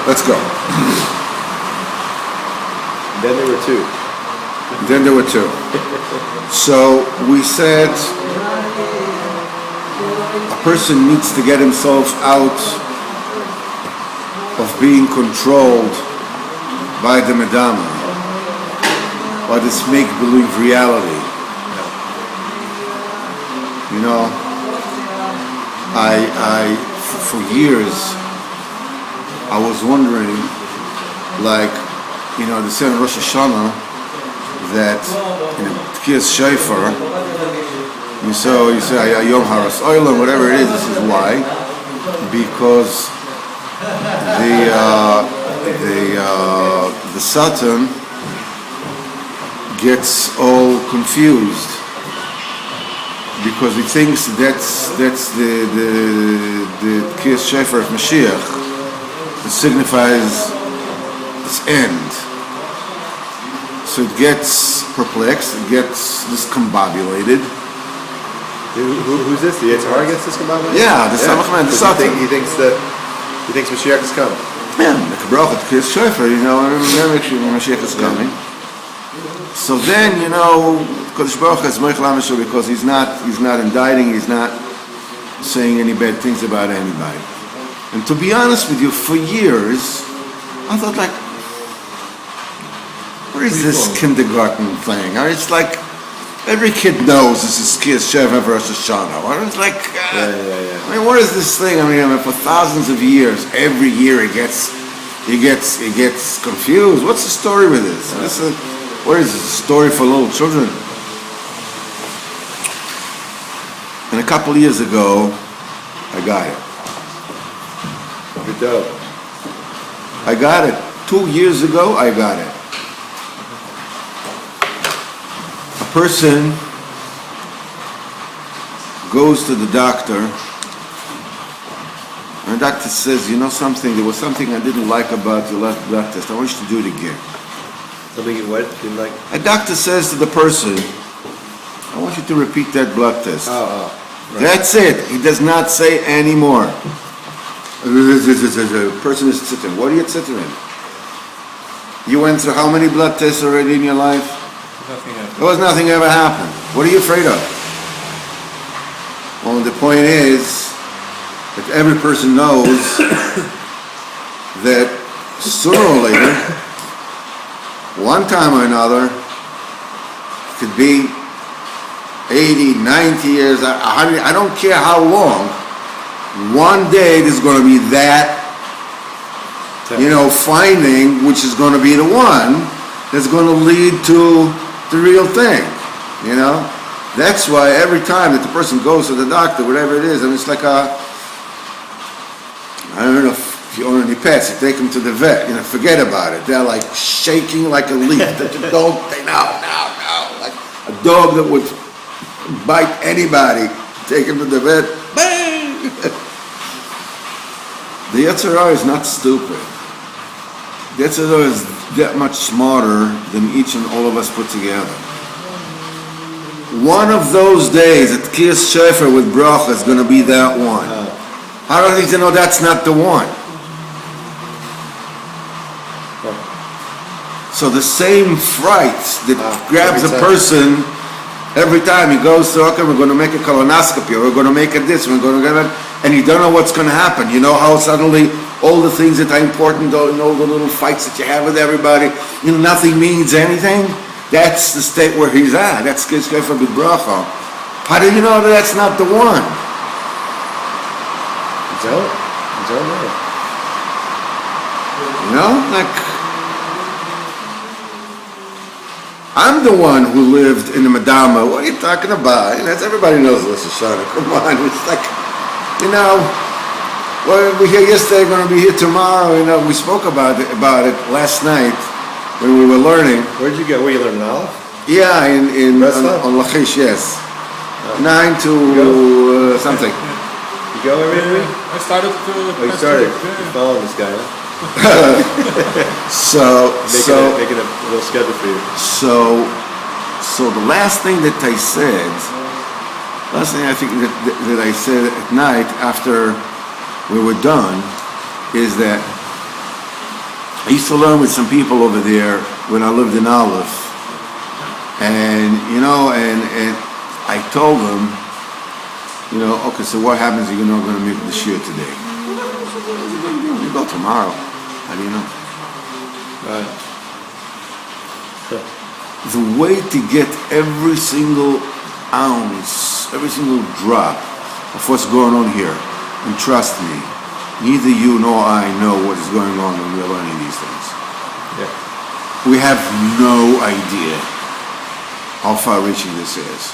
Let's go. Then there were two. Then there were two. So we said a person needs to get himself out of being controlled by the Madama, by this make-believe reality. You know, for years, I was wondering, like, you know, they say in Rosh Hashanah that in Tkiyas Shofar, you say Yom Haras Oilam, whatever it is. This is why, because the Satan gets all confused because he thinks that's the Tkiyas Shofar of Mashiach. It signifies its end. So it gets perplexed, it gets discombobulated. Who's this? The Yetzer Hara gets discombobulated? Yeah, the Samach Man, the Satan. He thinks Mashiach is coming. Yeah, the Kabrach, the Tkiyas Shofar, you know, Mashiach is coming. So then, you know, Kodesh Baruch Hu is Moich Lameshu because he's not indicting, he's not saying any bad things about anybody. And to be honest with you, for years, I thought, like, what is this kindergarten thing? It's like, every kid knows this is Tkiyas Shofar versus Shana. It's like, I mean, what is this thing? I mean, for thousands of years, every year it gets confused. What's the story with this? What is this, a story for little children? And a couple years ago, I got it. Good dope. I got it. 2 years ago, I got it. A person goes to the doctor, and the doctor says, you know something, there was something I didn't like about your last blood test. I want you to do it again. Something you what? Didn't like? A doctor says to the person, I want you to repeat that blood test. Right. That's it. He does not say any more. The person is sitting. What are you sitting in? You went through how many blood tests already in your life? Nothing ever happened. What are you afraid of? Well, the point is that every person knows that sooner or later, one time or another, it could be 80, 90 years, 100, I don't care how long, one day there's going to be that, finding, which is going to be the one that's going to lead to the real thing, That's why every time that the person goes to the doctor, whatever it is, I mean, it's like I don't know if you own any pets, you take them to the vet, forget about it. They're like shaking like a leaf. No. Like a dog that would bite anybody, take him to the vet, bang! The Yetzer Hara is not stupid. The Yetzer Hara is that much smarter than each and all of us put together. One of those days at Tkiyas Shofar with bracha is going to be that one. How do I need to know that's not the one? So the same fright that grabs a person every time he goes to, okay, we're going to make a colonoscopy, or we're going to make a this, we're going to get it, and you don't know what's going to happen. You know how suddenly all the things that are important, all the little fights that you have with everybody, nothing means anything? That's the state where he's at. That's Tkiyas Shofar with bracha. How do you know that that's not the one? I'm the one who lived in the Madama. What are you talking about? Everybody knows Rosh Hashanah. Come on. It's like, well, we're here yesterday, going to be here tomorrow. We spoke about it last night when we were learning. Where'd you go? Were you learning Aleph? Yeah, on Lachish, yes. 9 to something. You go every week? I started to... you started. You're following this guy, huh? Making a little schedule for you. So the last thing I think that I said at night after we were done is that I used to learn with some people over there when I lived in Aleph. And, and I told them, okay, so what happens if you're not going to make the shiur today? You go tomorrow. How do you know? The way to get every single ounce, every single drop of what's going on here, and trust me, neither you nor I know what is going on when we're learning these things. Yeah. We have no idea how far-reaching this is.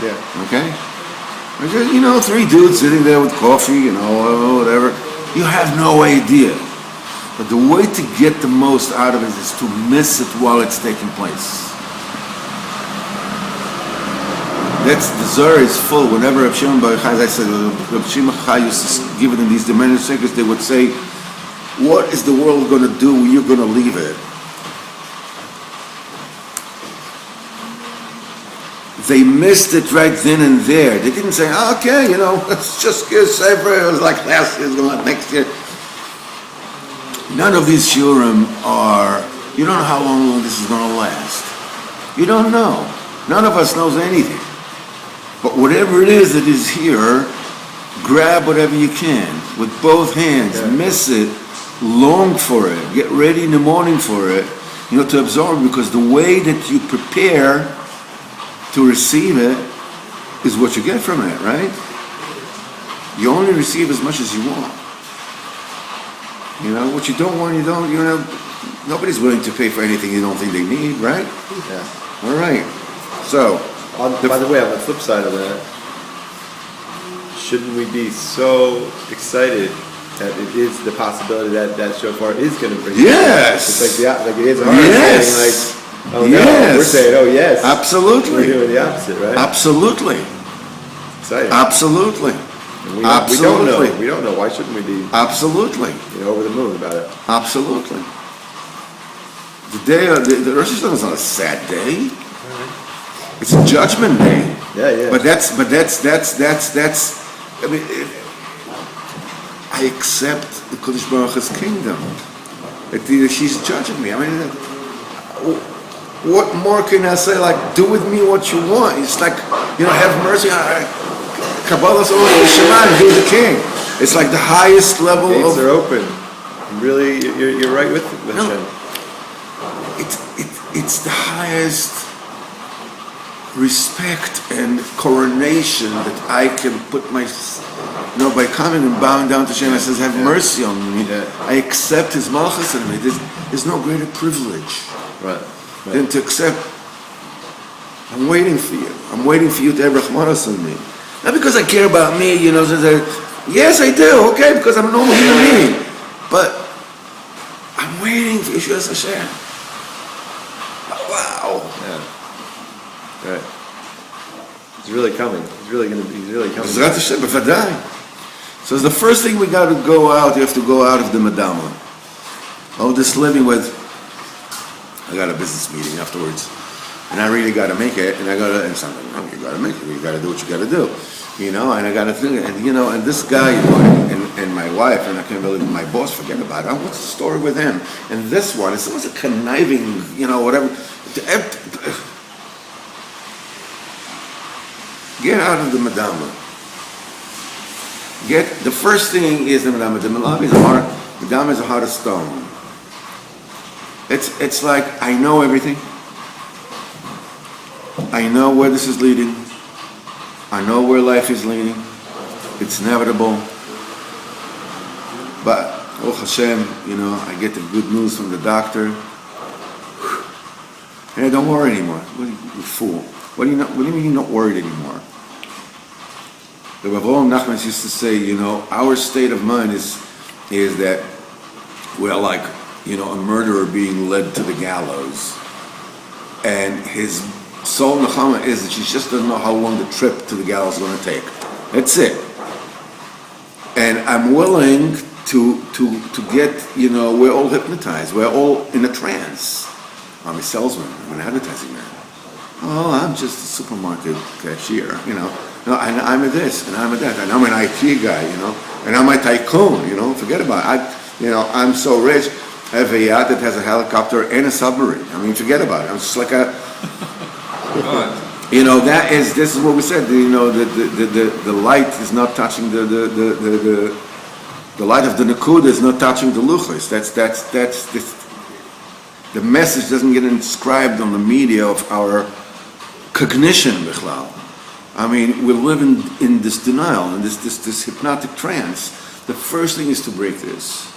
Yeah. Okay? Three dudes sitting there with coffee, whatever. You have no idea. But the way to get the most out of it is to miss it while it's taking place. The Zohar is full. Whenever Reb Shimon Bar Yochai, as I said, Reb Shimon Bar Yochai used to give it in these diminished secrets, they would say, what is the world going to do when you're going to leave it? They missed it right then and there. They didn't say, okay, let's just get separate. It was like last year, it's going to next year. None of these shiurim are, you don't know how long this is going to last. You don't know. None of us knows anything. But whatever it is that is here, grab whatever you can with both hands. Yeah. Miss it, long for it, get ready in the morning for it, to absorb it, because the way that you prepare to receive it is what you get from it, right? You only receive as much as you want. What you don't want, nobody's willing to pay for anything you don't think they need, right? Yeah. All right. So, by the way, on the flip side of that, shouldn't we be so excited that it is the possibility that shofar is going to bring? Yes. It's like it is hard yes. saying oh yes. No, we're saying oh yes. Absolutely. We're doing the opposite, right? Absolutely. Exciting. Absolutely. We don't know. We don't know. Why shouldn't we be? Absolutely. Over the moon about it. Absolutely. The day of the Rosh Hashanah is not a sad day. It's a judgment day. Yeah. But that's. I mean, I accept the Kodesh Baruch Hu's kingdom. She's judging me. I mean, what more can I say? Like, do with me what you want. It's like, have mercy. Kabbalah's over the Shema, you're the king. It's like the highest level Gates of. Are open. Really, you're right with Hashem. It's the highest respect and coronation that I can put by coming and bowing down to Hashem. I says, have mercy on me. Yeah. I accept His malchus in me. There's no greater privilege than to accept. I'm waiting for you. I'm waiting for you to have Rachmanas on me. Not because I care about me, yes, I do, okay, because I'm a normal human being. But I'm waiting for Yeshua Hashem. Wow. Yeah. Right. He's really coming. He's really coming. Zrat Hashem, b'vadai. So it's the first thing we got to go out. You have to go out of the madama. This living with. I got a business meeting afterwards, and I really got to make it. And and something. You got to make it. You got to do what you got to do. And I got to think. And and this guy, and my wife, and I can't believe my boss. Forget about it. What's the story with him? And this one, it was a conniving, whatever. Get out of the madama. The first thing is the madama. The madama is a heart of stone. It's like, I know everything. I know where this is leading. I know where life is leading. It's inevitable. But, oh Hashem, I get the good news from the doctor. Hey, don't worry anymore. You fool. What do you mean you're not worried anymore? The Rav Nachman used to say, our state of mind is that we're like, a murderer being led to the gallows. And his soul nechama is that she just doesn't know how long the trip to the gallows is going to take. That's it. And I'm willing to get, we're all hypnotized. We're all in a trance. I'm a salesman. I'm an advertising man. Oh, I'm just a supermarket cashier, No, and I'm a this, and I'm a that, and I'm an IT guy, and I'm a tycoon, forget about it. I'm so rich. have a yacht that has a helicopter and a submarine. I mean, forget about it. It's just like a, this is what we said. The light is not touching the light of the Nakuda is not touching the Luchos. The message doesn't get inscribed on the media of our cognition, Bichlal. I mean, we live in this denial, in this hypnotic trance. The first thing is to break this.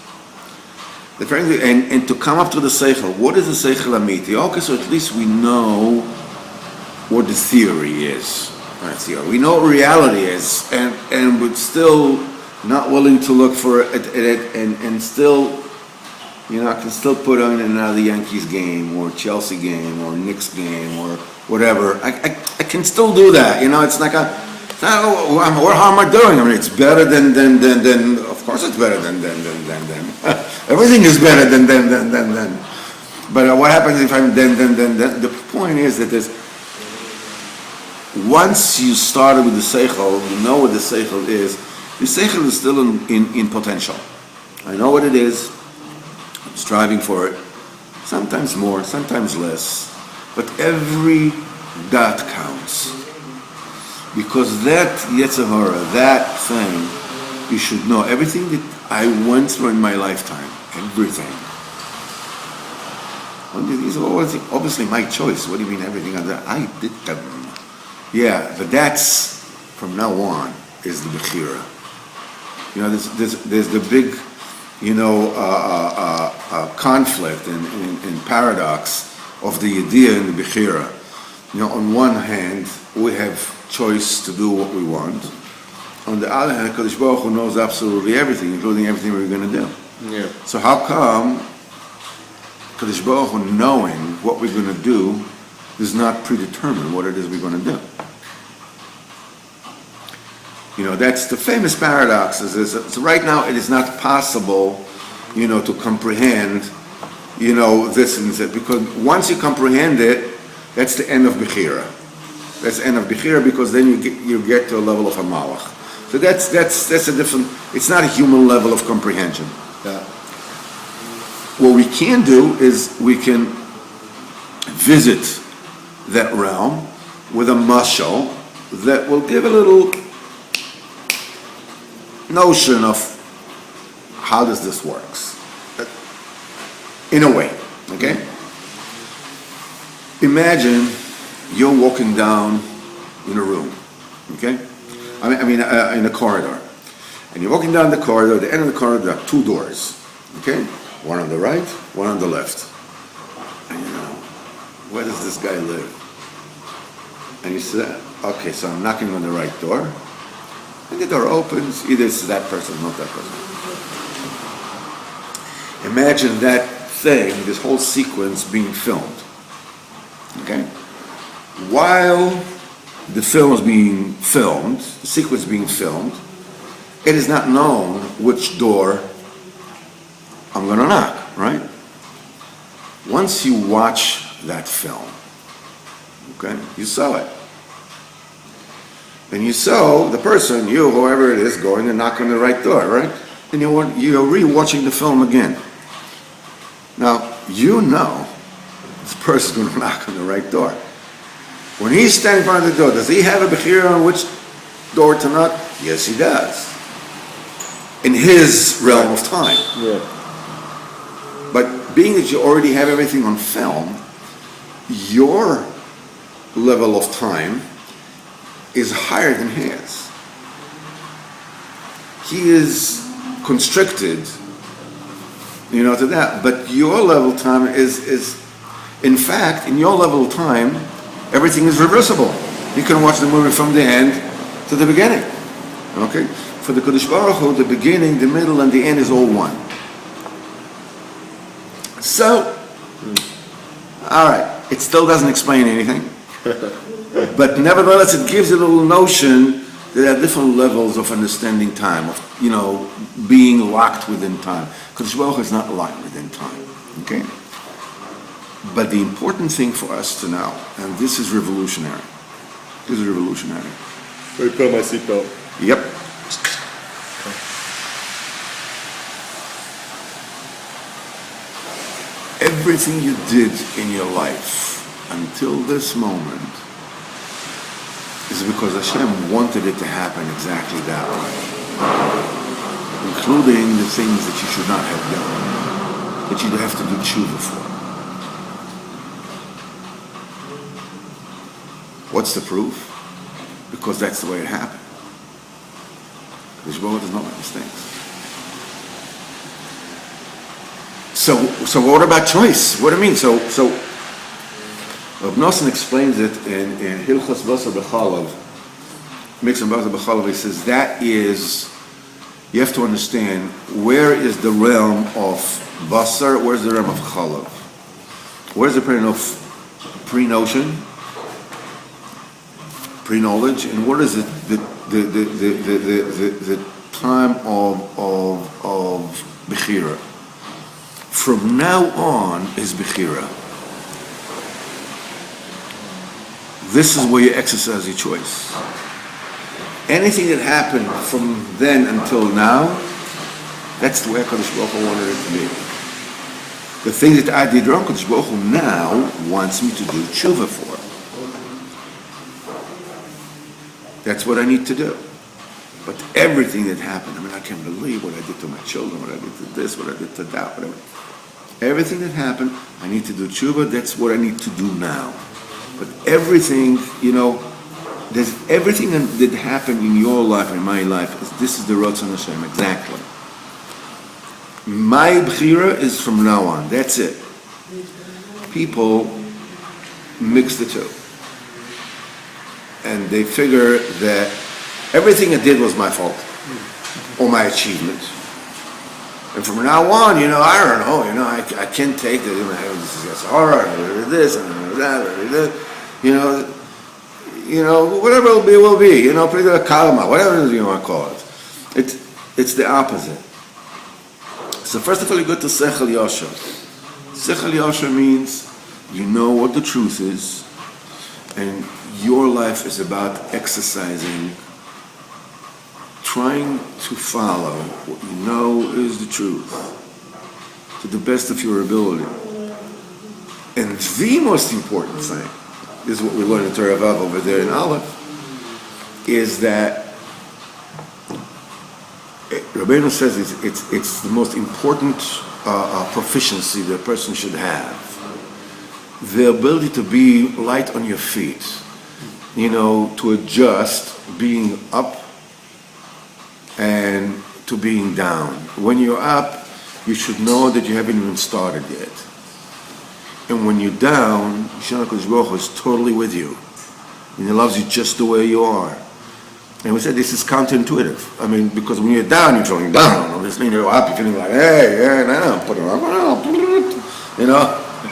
And to come up to the Seichel. What is the Seichel Amiti? Okay, so at least we know what the theory is. We know what reality is, and we're still not willing to look for it, and still, I can still put on another Yankees game, or Chelsea game, or Knicks game, or whatever. I can still do that. It's like what am I doing? I mean, it's better than. Of course, it's better than. Everything is better than. But what happens if I'm then? The point is that once you started with the seichel, you know what the seichel is. The seichel is still in potential. I know what it is. I'm striving for it. Sometimes more, sometimes less. But every dot counts. Because that Yetzer Hara, that thing, you should know. Everything that I went through in my lifetime, everything. These are obviously my choice. What do you mean everything? I did them. Yeah, but that's, from now on, is the Bechira. There's the big, conflict and paradox of the idea in the Bechira. On one hand, we have choice to do what we want. On the other hand, Kadosh Baruch Hu knows absolutely everything, including everything we're going to do. Yeah. So how come Kadosh Baruch Hu, knowing what we're going to do, does not predetermine what it is we're going to do? That's the famous paradox. So right now, it is not possible, to comprehend, this and that, because once you comprehend it, that's the end of Bechira. That's the end of Bechira, because then you get to a level of a Malach. So that's a different. It's not a human level of comprehension. Yeah. What we can do is we can visit that realm with a mashal that will give a little notion of how does this works in a way. Okay. Imagine you're walking down in a room. Okay. In a corridor, and you're walking down the corridor. At the end of the corridor, there are two doors. Okay, one on the right, one on the left. And where does this guy live? And you say, okay, so I'm knocking on the right door, and the door opens. Either it's that person, not that person. Imagine that thing, this whole sequence being filmed. Okay, while the film is being filmed, the sequence being filmed, it is not known which door I'm going to knock, right? Once you watch that film, okay, you saw it. And you saw the person, you, whoever it is, going and knock on the right door, right? And you're re-watching the film again. Now, this person's going to knock on the right door. When he's standing in front of the door, does he have a bechira on which door to knock? Yes, he does. In his realm of time. Yeah. But being that you already have everything on film, your level of time is higher than his. He is constricted, to that. But your level of time is in fact, in your level of time, everything is reversible. You can watch the movie from the end to the beginning. Okay? For the Kodesh Baruch Hu, the beginning, the middle, and the end is all one. So, all right, it still doesn't explain anything. But nevertheless, it gives a little notion that there are different levels of understanding time, of, being locked within time. Kodesh Baruch Hu is not locked within time. Okay? But the important thing for us to know, and this is revolutionary. Let me put on my seatbelt. Yep. everything you did in your life until this moment is because Hashem wanted it to happen exactly that way, including the things that you should not have done, that you'd have to do tshuva for. What's the proof? Because that's the way it happened. Because Yeshua does not make mistakes. So what about choice? What do you mean? So Rav Nosson explains it in Hilchos Basar B'Chalav. Mixing Basar B'Chalav, he says that is, you have to understand, where is the realm of Basar, where's the realm of Chalav? Where's the realm of pre-notion, pre-knowledge, and what is it the time of Bechira? From now on is Bechira. This is where you exercise your choice. Anything that happened from then until now, that's the way HaKadosh Baruch Hu wanted it to be. The thing that I did wrong, HaKadosh Baruch Hu now wants me to do tshuva for. That's what I need to do. But everything that happened, I can't believe what I did to my children, what I did to this, what I did to that, whatever. Everything that happened, I need to do tshuva, that's what I need to do now. But everything, there's everything that happened in your life, in my life, this is the Ratzon Hashem, exactly. My Bechira is from now on, that's it. People mix the two. And they figure that everything I did was my fault, or my achievement. And from now on, I don't know, I can't take this, this is horror, this, and that, whatever it will be, pretty good karma, whatever you want to call it. It's the opposite. So first of all, you go to Sechel Yosher. Sechel Yosher means you know what the truth is, and your life is about exercising, trying to follow what you know is the truth to the best of your ability. And the most important thing, this is what we learn in Torah Vav over there in Aleph, is that Rabbeinu says it's the most important proficiency that a person should have. The ability to be light on your feet, to adjust being up and to being down. When you're up, you should know that you haven't even started yet. And when you're down, Hashem HaKadosh Baruch Hu is totally with you. And He loves you just the way you are. And we said this is counterintuitive. Because when you're down, you're feeling down. Obviously, when you're up, you're feeling like, hey, yeah, now, put it on.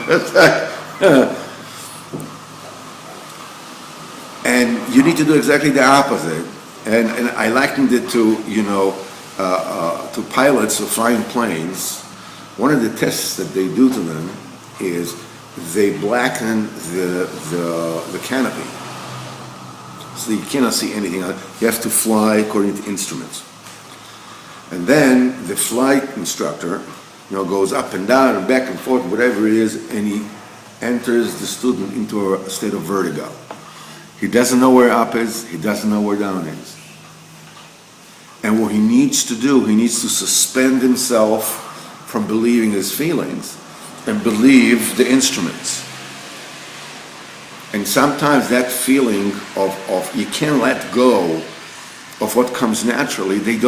It's like, and you need to do exactly the opposite. And I likened it to, to pilots of flying planes. One of the tests that they do to them is they blacken the canopy. So you cannot see anything else. You have to fly according to instruments. And then the flight instructor, goes up and down and back and forth, whatever it is, and he enters the student into a state of vertigo. He doesn't know where up is, he doesn't know where down is. And what he needs to do, he needs to suspend himself from believing his feelings and believe the instruments. And sometimes that feeling of you can't let go of what comes naturally, the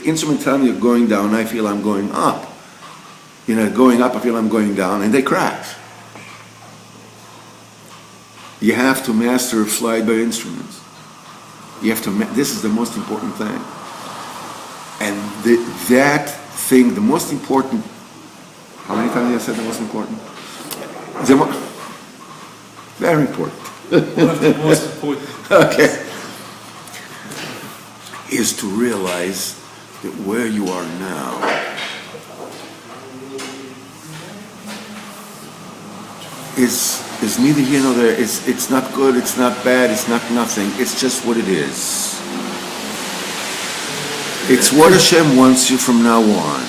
instrument telling you going down, I feel I'm going up. Going up, I feel I'm going down, and they crash. You have to master flight by instruments. This is the most important thing. And that thing, the most important, how many times have I said the most important? Very important. One of the most important. Okay. Is to realize that where you are now is neither here nor there. It's not good, it's not bad, it's not nothing. It's just what it is. It's what Hashem wants you from now on.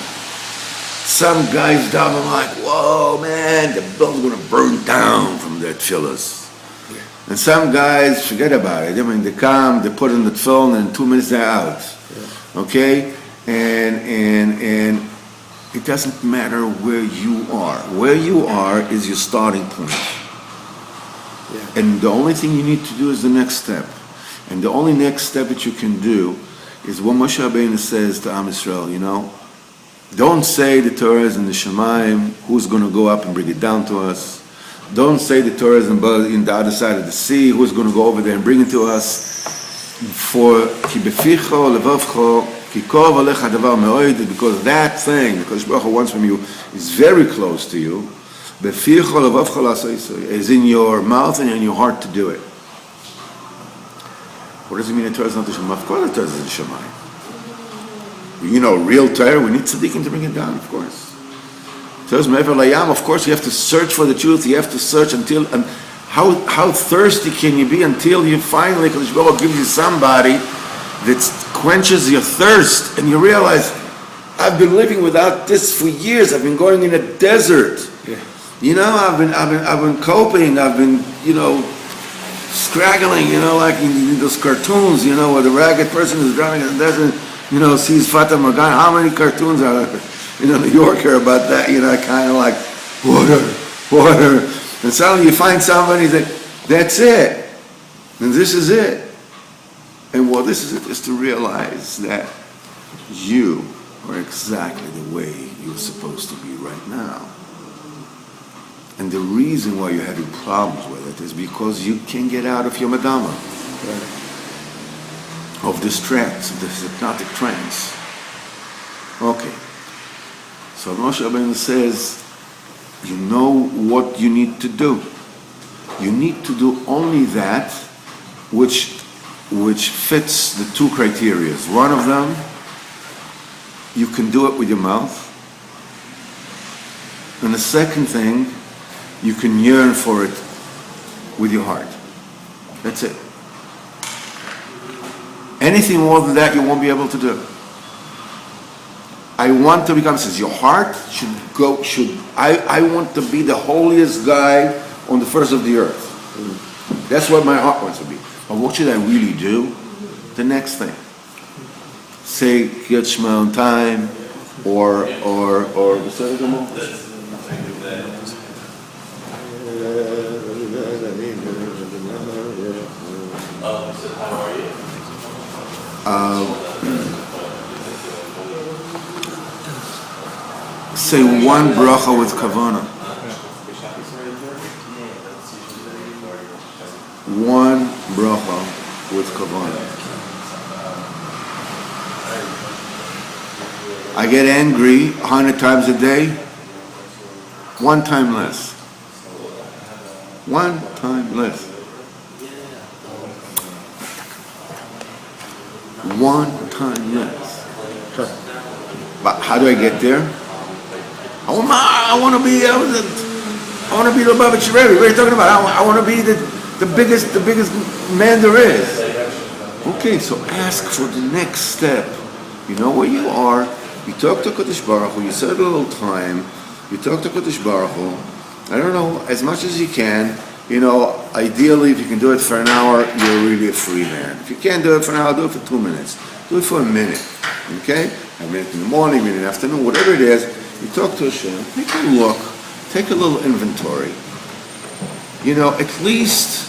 Some guys daven like, whoa, man, the building's going to burn down from their tefillahs. And some guys forget about it. I mean, they come, they put in the tefillin, and in 2 minutes they're out. Okay? And it doesn't matter where you are. Where you are is your starting point. Yeah. And the only thing you need to do is the next step. And the only next step that you can do is what Moshe Rabbeinu says to Am Yisrael, don't say the Torah is in the Shemaim, who's going to go up and bring it down to us. Don't say the Torah is in the other side of the sea, who's going to go over there and bring it to us. For ki beficho levavcho ki kov alecha davar me'od, because that thing, because Baruch Hu wants from you, is very close to you. Beficho levavcho la'asosei, is in your mouth and in your heart to do it. What does it mean the Torah is not the Shemaim? Of course the Torah is in the Shemaim. Real Torah, we need tzaddikim to bring it down, of course. Torah's me'ever layam, of course you have to search for the truth, you have to search until, and how thirsty can you be until you finally, Kadosh Baruch Hu gives you somebody that quenches your thirst, and you realize, I've been living without this for years, I've been going in a desert. Yeah. I've been coping, I've been, scraggling, like in those cartoons, where the ragged person is drowning in the desert, sees Fata Morgana. How many cartoons are there, New Yorker about that, kind of like, water. And suddenly you find somebody that's it. And this is it. And what this is to realize that you are exactly the way you're supposed to be right now. And the reason why you're having problems with it is because you can't get out of your madama. Right. Of this trance, of this hypnotic trance. Okay. So Moshe Rabbeinu says, you know what you need to do. You need to do only that which fits the two criteria. One of them, you can do it with your mouth. And the second thing, you can yearn for it with your heart. That's it. Anything more than that, you won't be able to do. I want to become, says, your heart I want to be the holiest guy on the face of the earth. That's what my heart wants to be. But what should I really do? The next thing. Say Kriyat Shema on time, or say one bracha with kavana. One bracha with kavana. I get angry 100 times a day. One time less. One time less. One time less. But how do I get there? I want to be the Lubavitch Rebbe. What are you talking about? I want to be the biggest man there is. Okay, so ask for the next step. You know where you are. You talk to Kodesh Baruch Hu. You set a little time. You talk to Kodesh Baruch Hu. I don't know, as much as you can. Ideally, if you can do it for an hour, you're really a free man. If you can't do it for an hour, do it for 2 minutes. Do it for a minute. Okay? A minute in the morning, a minute in the afternoon, whatever it is. You talk to Hashem, take a look, take a little inventory. At least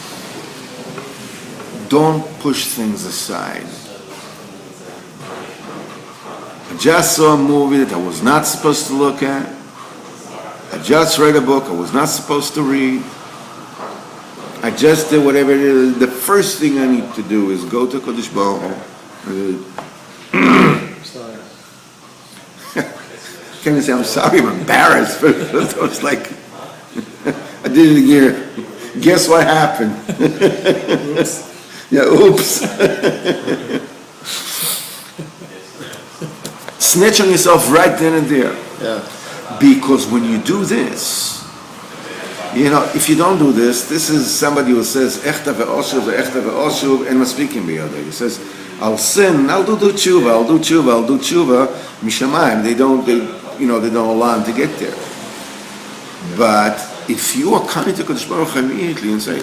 don't push things aside. I just saw a movie that I was not supposed to look at. I just read a book I was not supposed to read. I just did whatever it is. The first thing I need to do is go to Kodesh Baruch Hu. Can't even say I'm sorry, I'm embarrassed. But it was like, I did it again. Guess what happened? Oops. Yeah, oops. Snitch on yourself right then and there. Yeah. Because when you do this, if you don't do this, this is somebody who says, Echta ve'oshuv, and speaking biyodeh. He says, I'll sin, I'll do tshuva, Mishamayim. they don't allow him to get there. But if you are coming to Kodesh Baruch Hu immediately and say,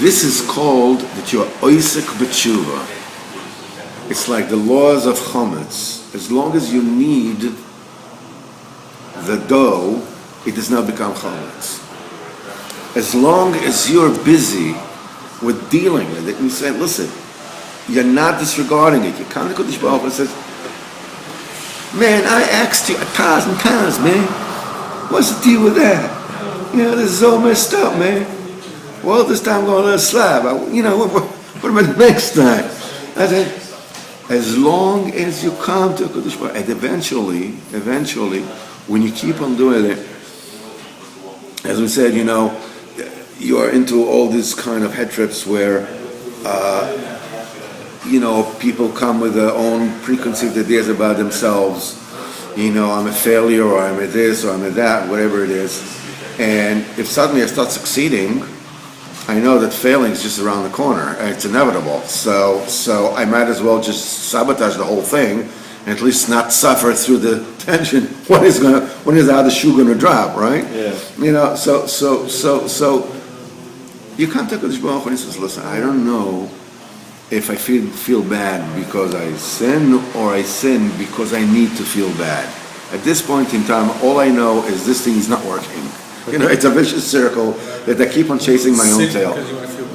this is called that you are oisek b'tshuva. It's like the laws of chametz. As long as you need the dough, it does not become chametz. As long as you're busy with dealing with it, and you say, listen, you're not disregarding it. You come to Kodesh Baruch Hu and says, man, I asked you 1,000 times, man. What's the deal with that? This is all messed up, man. Well, this time I'm going to let it slide. What about the next time? I said, as long as you come to Kodesh Baruch Hu, and eventually, when you keep on doing it, as we said, you are into all these kind of head trips where, people come with their own preconceived ideas about themselves. I'm a failure, or I'm a this, or I'm a that, whatever it is. And if suddenly I start succeeding, I know that failing is just around the corner. It's inevitable. So I might as well just sabotage the whole thing, and at least not suffer through the tension. When is the other shoe going to drop, right? Yeah. So you come to Kodesh Baruch Hu and he says, listen, I don't know if I feel bad because I sin, or I sin because I need to feel bad. At this point in time, all I know is this thing is not working. It's a vicious circle that I keep on chasing my own tail. Because you want to feel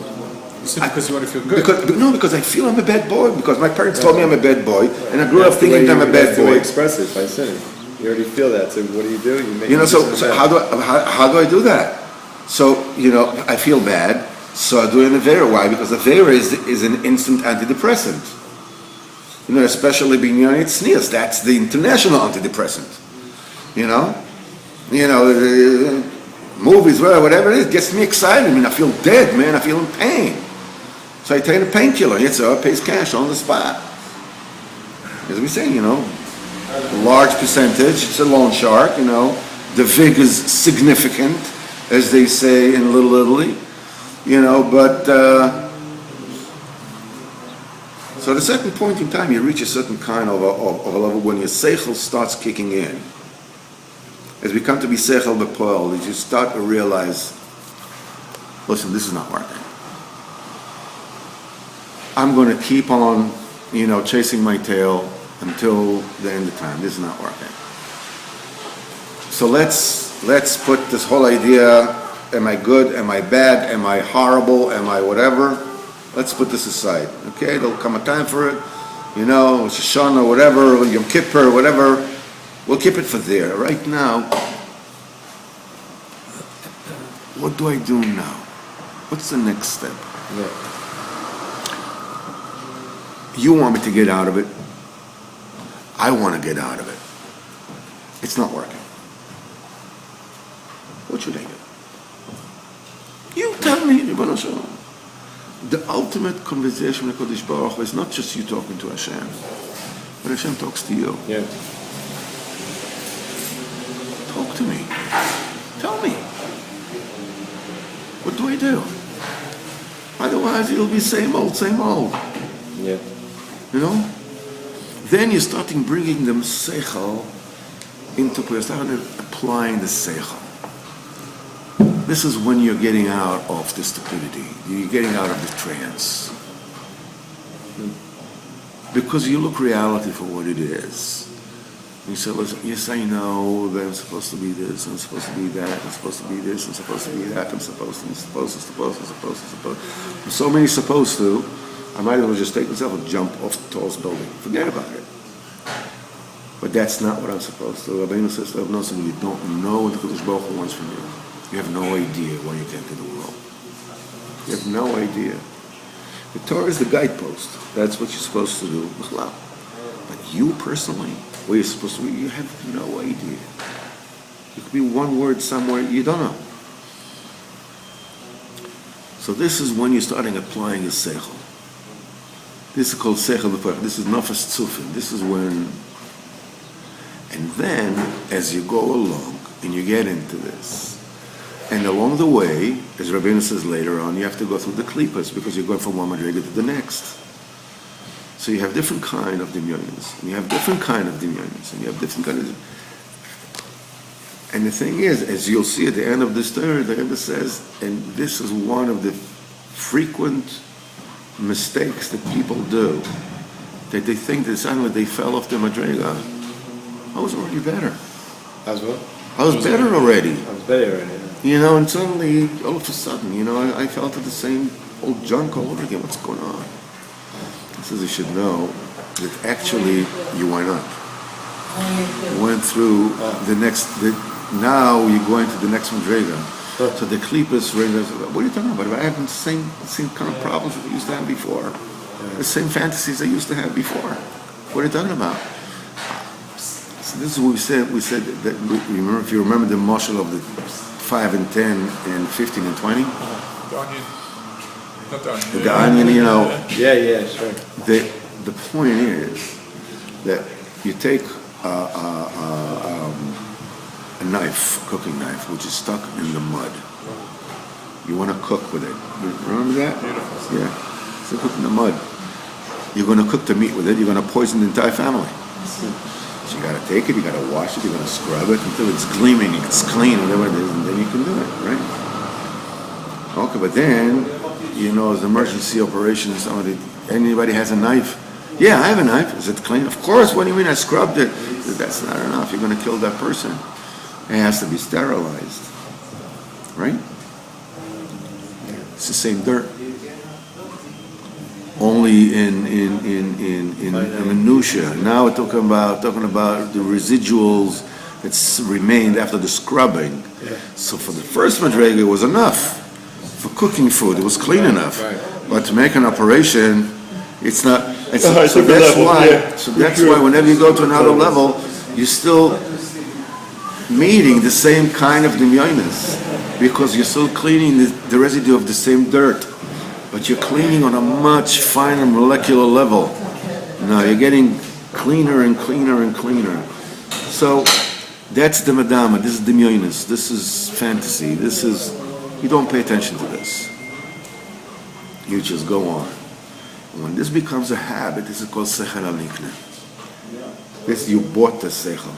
because you want to feel good. Because I feel I'm a bad boy. Because my parents told me I'm a bad boy, and I grew up thinking I'm a bad That's the way boy. you express it, by sinning. You already feel that. So what do? You make So how do I do that? So I feel bad. So I do an Avera. Why? Because Avera is an instant antidepressant. Especially being United Sneers, that's the international antidepressant. Movies, whatever it is, gets me excited. I feel dead, man. I feel in pain. So I take a painkiller. It pays cash on the spot. As we say, a large percentage. It's a loan shark. The vig is significant, as they say in Little Italy. But so at a certain point in time, you reach a certain kind of a level when your seichel starts kicking in. As we come to be seichel b'poel, you start to realize, listen, this is not working. I'm going to keep on, chasing my tail until the end of time. This is not working. So let's put this whole idea, am I good, am I bad, am I horrible, am I whatever, let's put this aside. Okay, there'll come a time for it, Rosh Hashanah, whatever, Yom Kippur, whatever. We'll keep it for there. Right now, what do I do now? What's the next step? Yeah. You want me to get out of it. I want to get out of it. It's not working. What should I do? You tell me, Ribono Shel Olam. The ultimate conversation with Kodesh Baruch Hu is not just you talking to Hashem, but Hashem talks to you. Yeah. Talk to me. Tell me. What do I do? Otherwise, it'll be same old, same old. Yeah. Then you're starting bringing them seichel into play. You're starting applying the seichel. This is when you're getting out of the stupidity. You're getting out of the trance. Because you look reality for what it is. You say, listen, yes, I know that I'm supposed to be this, I'm supposed to be that, I'm supposed to be this, I'm supposed to be that, I'm supposed to. There's so many supposed to, I might as well just take myself and jump off the tallest building. Forget about it. But that's not what I'm supposed to. Rabbeinu says, you don't know what the Kodesh Baruch Hu wants from you. You have no idea why you came to the world. You have no idea. The Torah is the guidepost. That's what you're supposed to do. But you personally, where you're supposed to be, you have no idea. It could be one word somewhere, you don't know. So this is when you're starting applying a seichel. This is called seichel b'poel. This is nafas tzufin. This is when, and then as you go along and you get into this, and along the way, as Rabbeinu says later on, you have to go through the klipas because you're going from one madriga to the next. So you have different kind of demyonis, and you have different kind of demyonis, and you have different kind of. And the thing is, as you'll see at the end of this Torah, the Rebbe says, and this is one of the frequent mistakes that people do, that they think that suddenly they fell off the madrega. I was already better. As well? I was better already. I was better already. And suddenly, all of a sudden, I felt the same old junk all over again. What's going on? He says you should know that actually you went up. You went through now you're going to the next madrega. So the klippas, what are you talking about? I haven't seen kind of problems that I used to have before. The same fantasies I used to have before. What are you talking about? So this is what we said. We said that remember, if you remember the marshal of the 5 and 10 and 15 and 20. The onion. Not the onion. The onion, Yeah, sure. The point is that you take a knife, a cooking knife, which is stuck in the mud. You want to cook with it. You remember that? Beautiful. Yeah. So cook in the mud. You're going to cook the meat with it. You're going to poison the entire family. So you got to take it. You got to wash it. You're going to scrub it until it's gleaming, it's clean, whatever it is, and then you can do it, right? Okay, but then, as emergency operations, anybody has a knife. Yeah, I have a knife. Is it clean? Of course. What do you mean I scrubbed it? That's not enough. You're going to kill that person. It has to be sterilized, right? It's the same dirt, only in minutia. Now we're talking about the residuals that's remained after the scrubbing. Yeah. So for the first madrega, it was enough. For cooking food, it was clean enough. Right. But to make an operation, it's not. So that's level, why. yeah. So that's why whenever you go to another level, you're still meeting the same kind of demyonis, because you're still cleaning the residue of the same dirt, but you're cleaning on a much finer molecular level. Now you're getting cleaner and cleaner and cleaner. So that's the madama. This is demyonis. This is fantasy. You don't pay attention to this. You just go on. When this becomes a habit, this is called sechel alikne. This, you bought the sechel.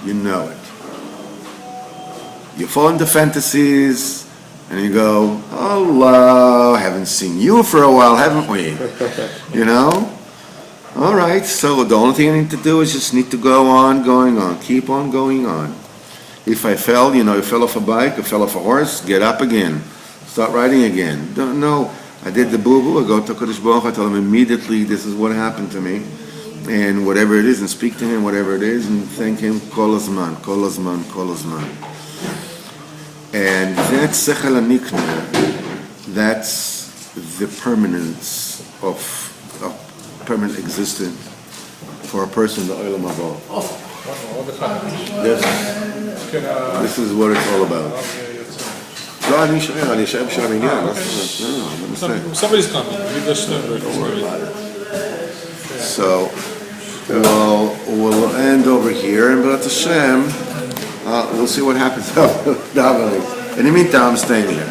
You know it. You fall into fantasies, and you go, hello, haven't seen you for a while, haven't we? All right, so the only thing I need to do is just need to go on, going on, keep on going on. If I fell, I fell off a bike, I fell off a horse, get up again, start riding again. Don't know. I did the boo-boo, I go to Kodesh Baruch Hu, I tell him immediately this is what happened to me, and whatever it is, and speak to him, whatever it is, and thank him, kol hazman, kol hazman, kol hazman. And that's sechel anikne, that's the permanence of permanent existence for a person in the olam haba. This is what it's all about. Somebody's coming. Don't worry about it. So we'll end over here, and B'ezras Hashem, we'll see what happens. In the meantime, I'm staying here.